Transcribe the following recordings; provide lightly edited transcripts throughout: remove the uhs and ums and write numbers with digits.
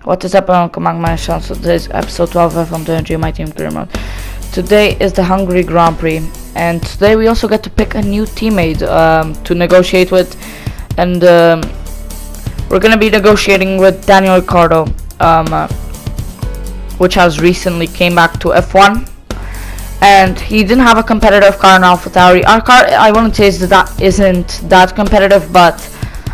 What is up, welcome back to my channel. So today's episode 12 from the Energy My Team Career Mode. Today is the Hungary Grand Prix, and today we also get to pick a new teammate to negotiate with, and we're gonna be negotiating with Daniel Ricciardo, which has recently came back to F1, and he didn't have a competitive car in AlphaTauri. Our car, I wouldn't say isn't that competitive, but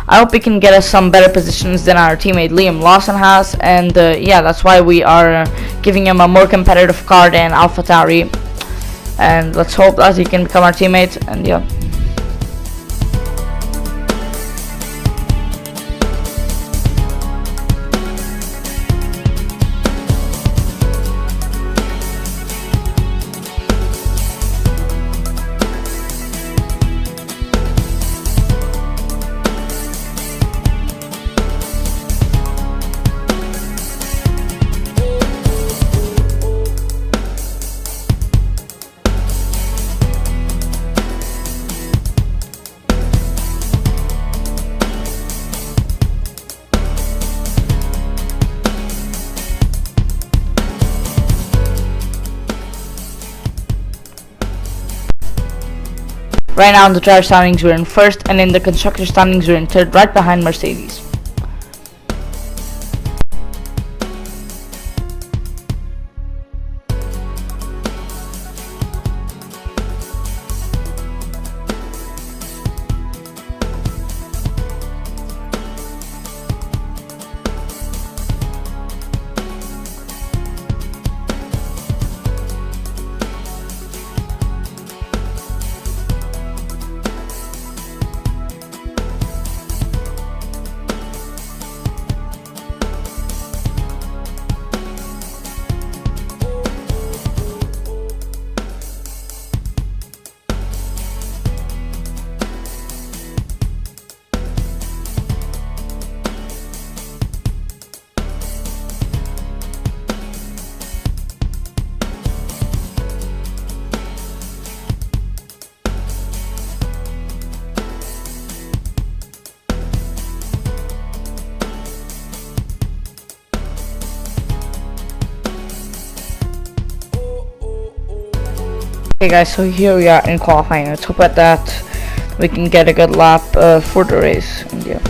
I hope we can get us some better positions than our teammate Liam Lawson has, and yeah, that's why we are giving him a more competitive car than AlphaTauri, and let's hope that he can become our teammate. And yeah. Right now in the driver standings we're in first, and in the constructor standings we're in third, right behind Mercedes. Okay guys, so here we are in qualifying. Let's hope that we can get a good lap for the race. And yeah.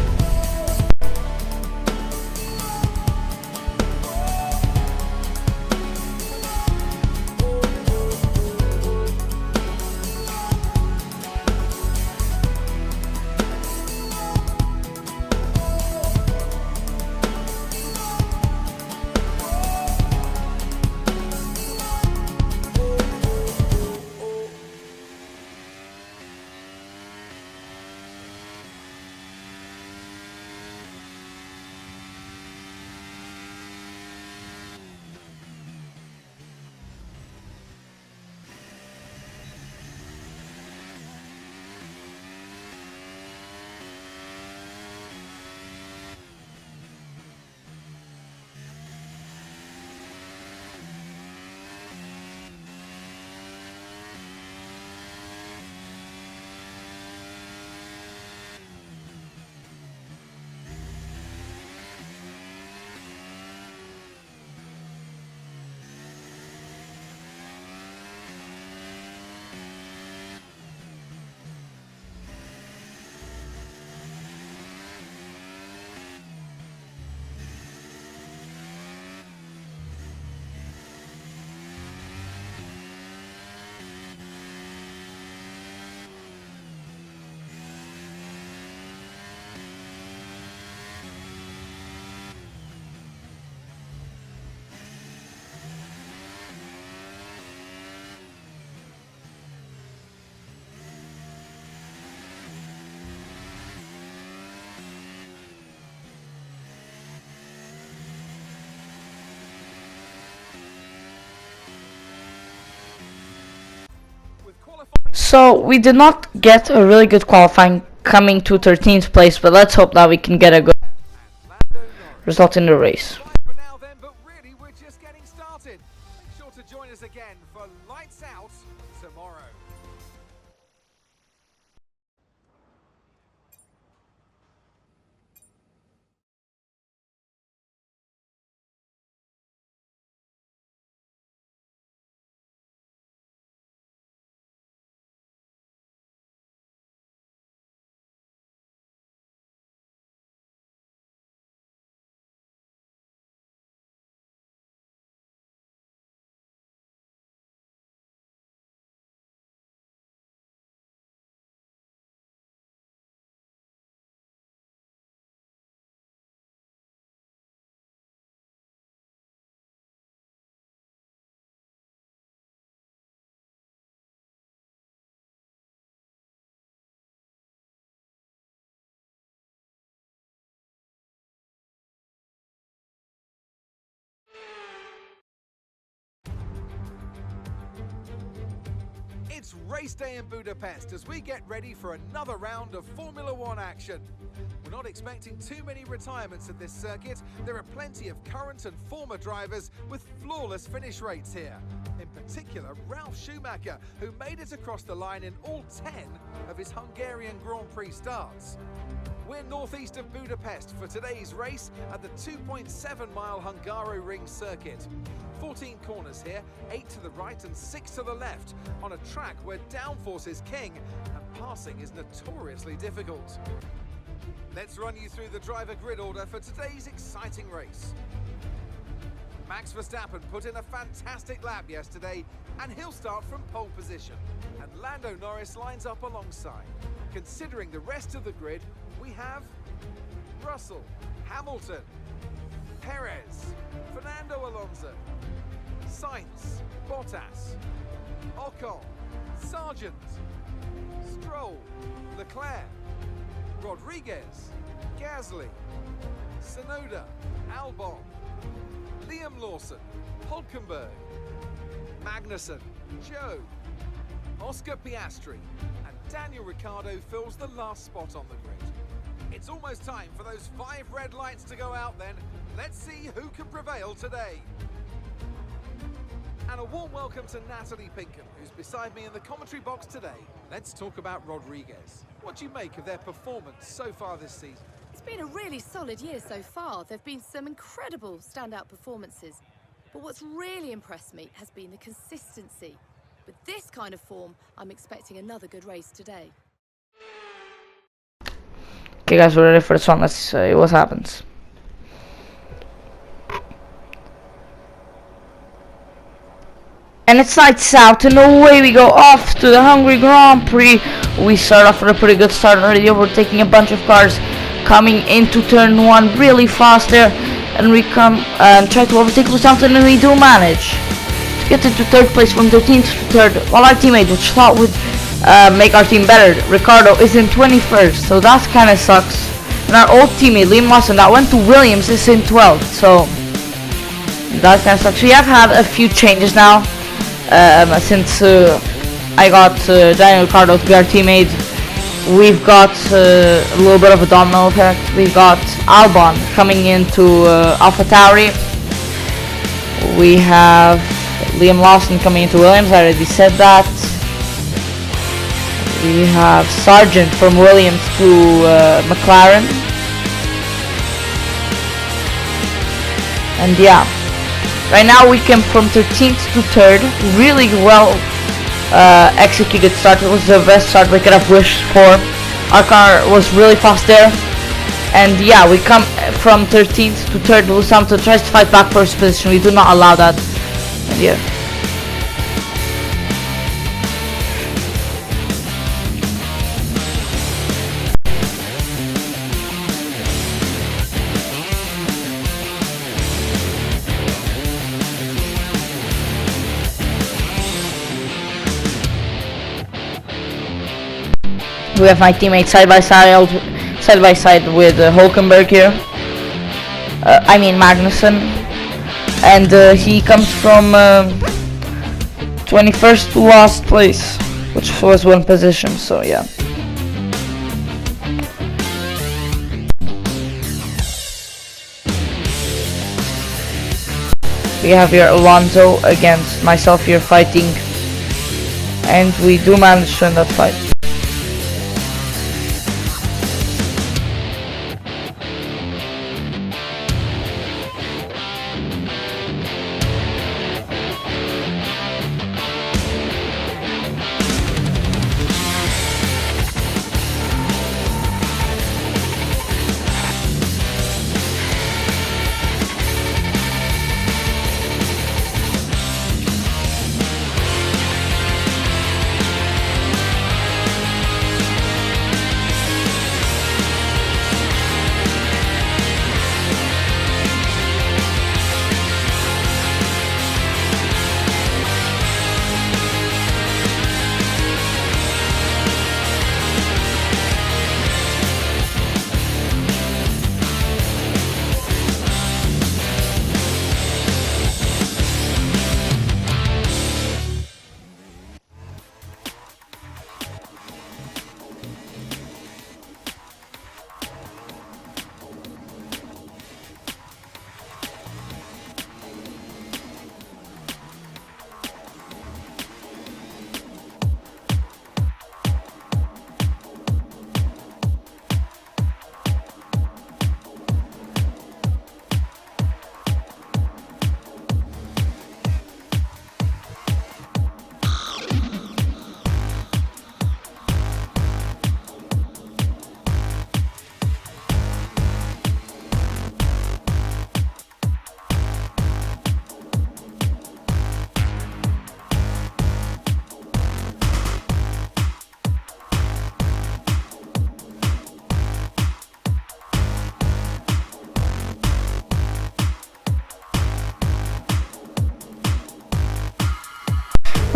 So we did not get a really good qualifying, coming to 13th place, but let's hope that we can get a good result in the race. Lights out tomorrow. It's race day in Budapest as we get ready for another round of Formula One action. We're not expecting too many retirements at this circuit. There are plenty of current and former drivers with flawless finish rates here. In particular, Ralf Schumacher, who made it across the line in all 10 of his Hungarian Grand Prix starts. We're northeast of Budapest for today's race at the 2.7-mile Hungaroring circuit. 14 corners here, 8 to the right and 6 to the left, on a track where downforce is king and passing is notoriously difficult. Let's run you through the driver grid order for today's exciting race. Max Verstappen put in a fantastic lap yesterday and he'll start from pole position. And Lando Norris lines up alongside. Considering the rest of the grid, we have Russell, Hamilton, Perez, Fernando Alonso, Sainz, Bottas, Ocon, Sargent, Stroll, Leclerc, Rodriguez, Gasly, Tsunoda, Albon, Liam Lawson, Hulkenberg, Magnussen, Joe, Oscar Piastri, and Daniel Ricciardo fills the last spot on the grid. It's almost time for those 5 red lights to go out then. Let's see who can prevail today. And a warm welcome to Natalie Pinkham, who's beside me in the commentary box today. Let's talk about Rodriguez. What do you make of their performance so far this season? It's been a really solid year so far. There have been some incredible standout performances. But what's really impressed me has been the consistency. With this kind of form, I'm expecting another good race today. Okay guys, we're ready for this one. Let's see what happens. And it's lights out and away we go off to the Hungary Grand Prix. We start off with a pretty good start already, overtaking a bunch of cars coming into turn 1 really fast there, and we come and try to overtake Lewis Hamilton, and we do manage to get into 3rd place from 13th to 3rd, while our teammate, which thought would make our team better, Ricardo, is in 21st, so that kind of sucks. And our old teammate Liam Lawson that went to Williams is in 12th, so that kind of sucks. We have had a few changes now since I got Daniel Ricciardo to be our teammate. We've got a little bit of a domino effect. We've got Albon coming into AlphaTauri. We have Liam Lawson coming into Williams, I already said that. We have Sargent from Williams to McLaren. And yeah, right now we came from 13th to 3rd, really well executed start. It was the best start we could have wished for. Our car was really fast there, and yeah, we come from 13th to 3rd. Lewis Hamilton tries to fight back first position. We do not allow that, and yeah. We have my teammates side by side with Hulkenberg here. I mean Magnussen, and he comes from 21st to last place, which was 1 position. So yeah. We have here Alonso against myself here fighting, and we do manage to win that fight.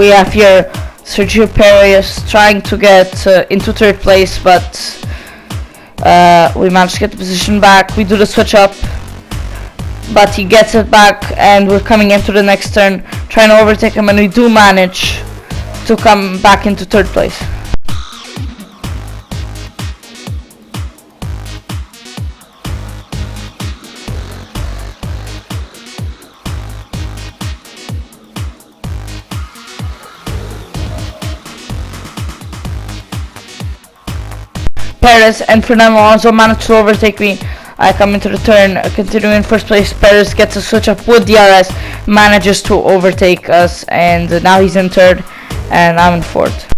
We have here Sergio Perez trying to get into third place, but we managed to get the position back. We do the switch up, but he gets it back, and we're coming into the next turn, trying to overtake him, and we do manage to come back into third place. Perez and Fernando Alonso managed to overtake me. I come into the turn, continuing in first place. Perez gets a switch up with DRS, manages to overtake us, and now he's in third, and I'm in fourth.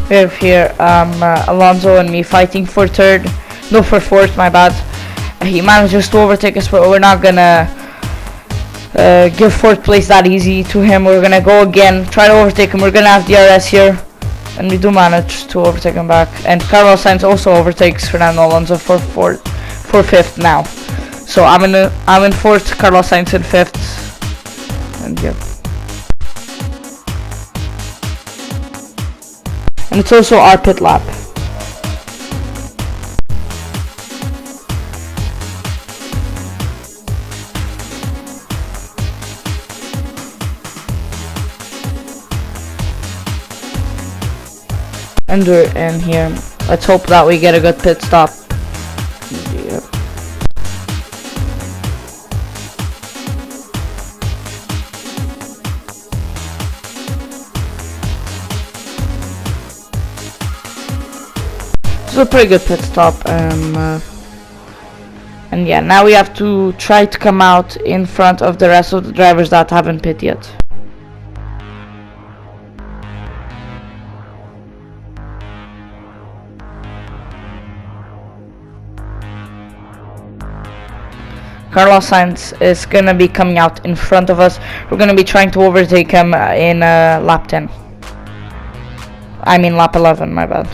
We have here Alonso and me fighting for third, no, for fourth, my bad. He manages to overtake us, but we're not gonna give fourth place that easy to him. We're gonna go again, try to overtake him. We're gonna have DRS here, and we do manage to overtake him back. And Carlos Sainz also overtakes Fernando Alonso for fifth now. So I'm in fourth, Carlos Sainz in fifth, and yeah. And it's also our pit lap. And we're in here. Let's hope that we get a good pit stop. Yeah. A pretty good pit stop, and yeah, now we have to try to come out in front of the rest of the drivers that haven't pit yet. Carlos Sainz is gonna be coming out in front of us. We're gonna be trying to overtake him in lap 10. I mean lap 11, my bad.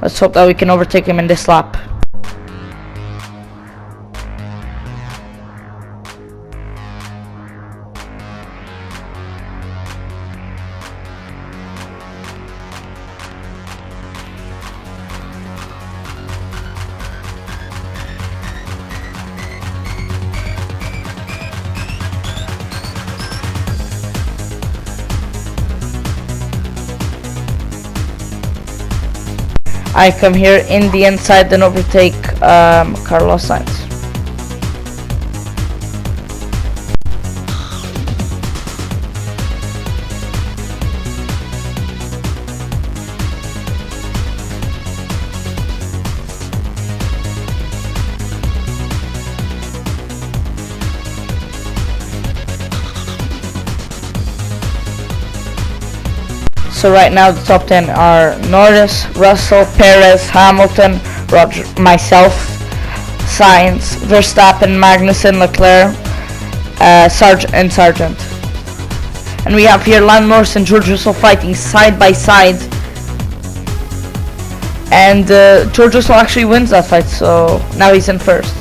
Let's hope that we can overtake him in this lap. I come here in the inside and overtake Carlos Sainz. So right now the top 10 are Norris, Russell, Perez, Hamilton, Roger, myself, Sainz, Verstappen, Magnussen, Leclerc, Sargent. And we have here Lando Norris and George Russell fighting side by side. And George Russell actually wins that fight, so now he's in first.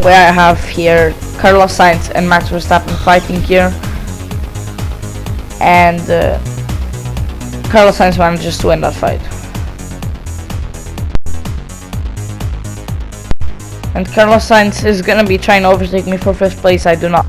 Where I have here Carlos Sainz and Max Verstappen fighting here, and Carlos Sainz manages to win that fight. And Carlos Sainz is gonna be trying to overtake me for 5th place. I do not.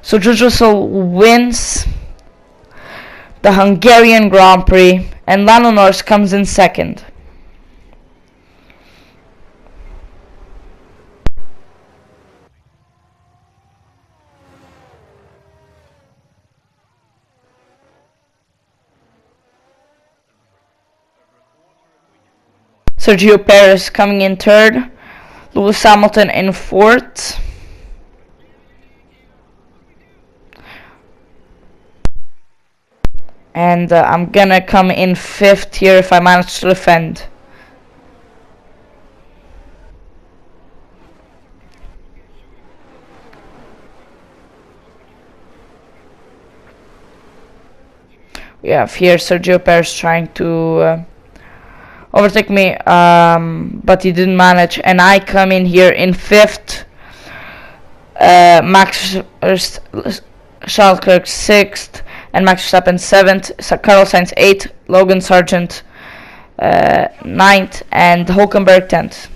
So George Russell wins the Hungarian Grand Prix, and Lando Norris comes in 2nd. Sergio Perez coming in 3rd, Lewis Hamilton in 4th. And I'm gonna come in 5th here if I manage to defend. We have here Sergio Perez trying to overtake me, but he didn't manage, and I come in here in 5th. Charles Leclerc 6th, and Max Verstappen 7th, Carlos Sainz 8th, Logan Sargent 9th, and Hulkenberg 10th.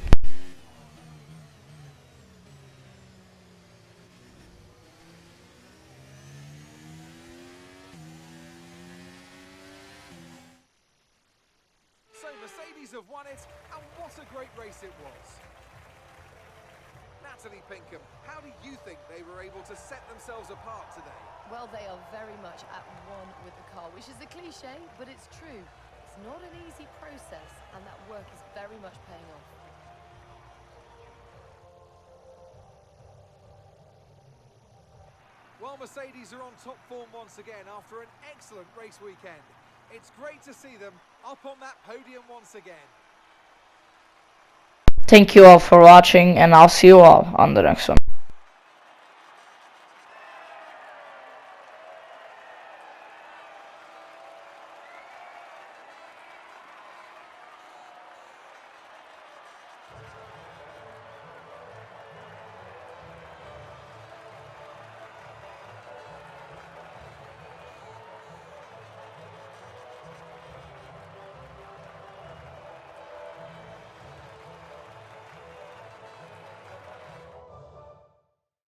So Mercedes have won it, and what a great race it was. Natalie Pinkham, how do you think they were able to set themselves apart today? Well, they are very much at one with the car, which is a cliche, but it's true. It's not an easy process, and that work is very much paying off. Well, Mercedes are on top form once again after an excellent race weekend. It's great to see them up on that podium once again. Thank you all for watching, and I'll see you all on the next one.